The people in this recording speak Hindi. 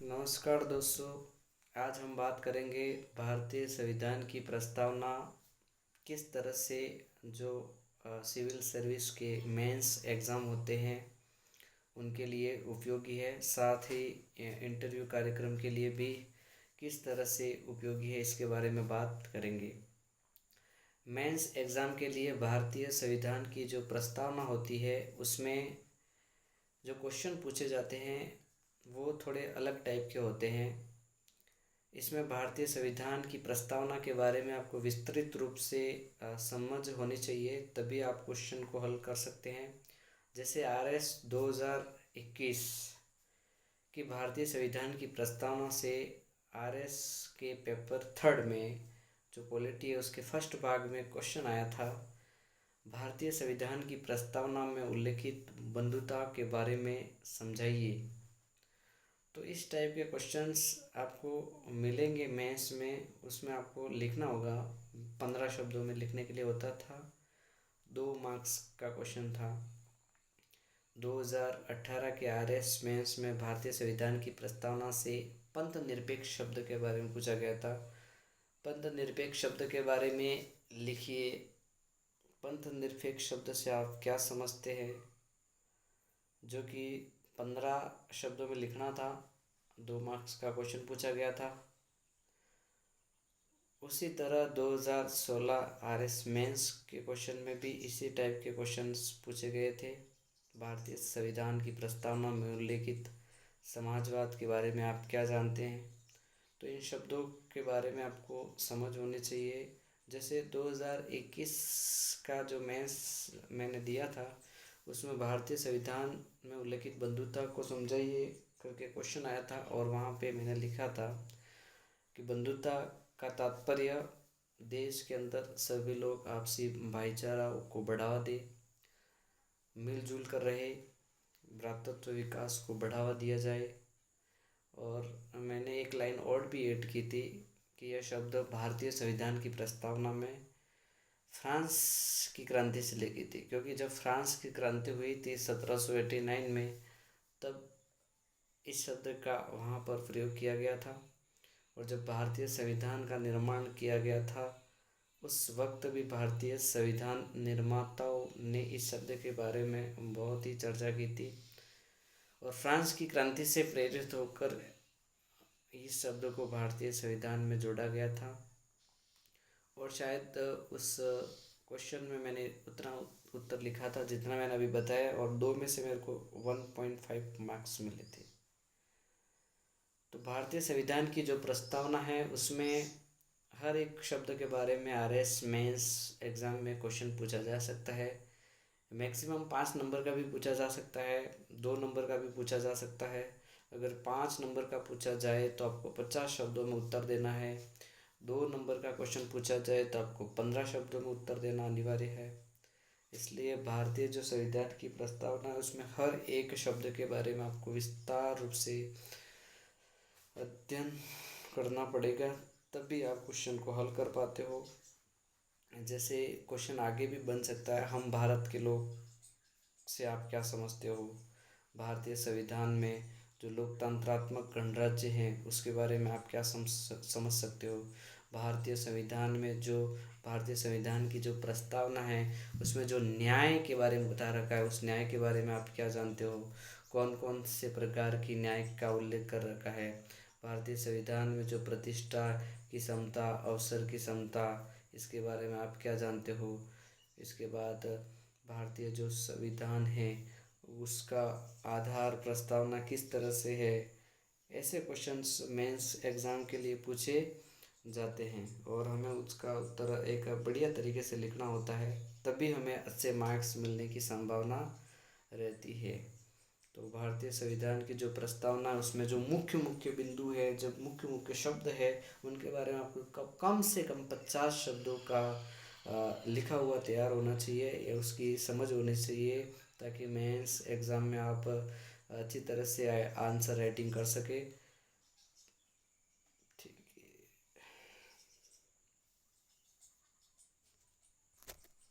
नमस्कार दोस्तों। आज हम बात करेंगे भारतीय संविधान की प्रस्तावना किस तरह से जो सिविल सर्विस के मेंस एग्ज़ाम होते हैं उनके लिए उपयोगी है, साथ ही इंटरव्यू कार्यक्रम के लिए भी किस तरह से उपयोगी है, इसके बारे में बात करेंगे। मेंस एग्ज़ाम के लिए भारतीय संविधान की जो प्रस्तावना होती है उसमें जो क्वेश्चन पूछे जाते हैं वो थोड़े अलग टाइप के होते हैं। इसमें भारतीय संविधान की प्रस्तावना के बारे में आपको विस्तृत रूप से समझ होनी चाहिए, तभी आप क्वेश्चन को हल कर सकते हैं। जैसे RS 2021 की भारतीय संविधान की प्रस्तावना से RS के पेपर थर्ड में जो पॉलिटी है उसके फर्स्ट भाग में क्वेश्चन आया था, भारतीय संविधान की प्रस्तावना में उल्लिखित बंधुता के बारे में समझाइए। तो इस टाइप के क्वेश्चंस आपको मिलेंगे मेंस में। उसमें आपको लिखना होगा, 15 शब्दों में लिखने के लिए होता था। 2 मार्क्स का क्वेश्चन था। 2018 के RS मेंस में भारतीय संविधान की प्रस्तावना से पंथ निरपेक्ष शब्द के बारे में पूछा गया था। पंथ निरपेक्ष शब्द के बारे में लिखिए। पंथ निरपेक्ष शब्द से आप क्या समझते हैं, जो कि 15 शब्दों में लिखना था। 2 मार्क्स का क्वेश्चन पूछा गया था। उसी तरह 2016 RS मेंस के क्वेश्चन में भी इसी टाइप के क्वेश्चंस पूछे गए थे। भारतीय संविधान की प्रस्तावना में उल्लेखित समाजवाद के बारे में आप क्या जानते हैं। तो इन शब्दों के बारे में आपको समझ होनी चाहिए। जैसे 2021 का जो मेंस मैंने दिया था उसमें भारतीय संविधान में उल्लेखित बंधुता को समझाइए करके क्वेश्चन आया था, और वहाँ पे मैंने लिखा था कि बंधुता का तात्पर्य देश के अंदर सभी लोग आपसी भाईचारा को बढ़ावा दे, मिलजुल कर रहे, भ्रातृत्व विकास को बढ़ावा दिया जाए। और मैंने एक लाइन और भी ऐड की थी कि यह शब्द भारतीय संविधान की प्रस्तावना में फ्रांस की क्रांति से लेगी थी, क्योंकि जब फ्रांस की क्रांति हुई थी 1789 में, तब इस शब्द का वहाँ पर प्रयोग किया गया था। और जब भारतीय संविधान का निर्माण किया गया था उस वक्त भी भारतीय संविधान निर्माताओं ने इस शब्द के बारे में बहुत ही चर्चा की थी, और फ्रांस की क्रांति से प्रेरित होकर इस शब्द को भारतीय संविधान में जोड़ा गया था। और शायद उस क्वेश्चन में मैंने उतना उत्तर लिखा था जितना मैंने अभी बताया, और 2 में से मेरे को 1.5 मार्क्स मिले थे। तो भारतीय संविधान की जो प्रस्तावना है उसमें हर एक शब्द के बारे में RS मेंस एग्ज़ाम में क्वेश्चन पूछा जा सकता है। मैक्सिमम 5 नंबर का भी पूछा जा सकता है, 2 नंबर का भी पूछा जा सकता है। अगर 5 नंबर का पूछा जाए तो आपको 50 शब्दों में उत्तर देना है। 2 नंबर का क्वेश्चन पूछा जाए तो आपको 15 शब्दों में उत्तर देना अनिवार्य है। इसलिए भारतीय जो संविधान की प्रस्तावना है उसमें हर एक शब्द के बारे में आपको विस्तार रूप से अध्ययन करना पड़ेगा, तभी आप क्वेश्चन को हल कर पाते हो। जैसे क्वेश्चन आगे भी बन सकता है, हम भारत के लोग से आप क्या समझते हो। भारतीय संविधान में जो लोकतंत्रात्मक गणराज्य हैं उसके बारे में आप क्या समझ सकते हो। भारतीय संविधान में जो भारतीय संविधान की जो प्रस्तावना है उसमें जो न्याय के बारे में बता रखा है उस न्याय के बारे में आप क्या जानते हो। कौन कौन से प्रकार की न्याय का उल्लेख कर रखा है। भारतीय संविधान में जो प्रतिष्ठा की समता, अवसर की समता, इसके बारे में आप क्या जानते हो। इसके बाद भारतीय जो संविधान है उसका आधार प्रस्तावना किस तरह से है। ऐसे क्वेश्चंस मेंस एग्ज़ाम के लिए पूछे जाते हैं, और हमें उसका उत्तर एक बढ़िया तरीके से लिखना होता है, तभी हमें अच्छे मार्क्स मिलने की संभावना रहती है। तो भारतीय संविधान की जो प्रस्तावना है उसमें जो मुख्य मुख्य बिंदु है, जो मुख्य मुख्य शब्द है, उनके बारे में आपको कम से कम 50 शब्दों का लिखा हुआ तैयार होना चाहिए या उसकी समझ होनी चाहिए, ताकि मेंस एग्ज़ाम में आप अच्छी तरह से आंसर राइटिंग कर सके।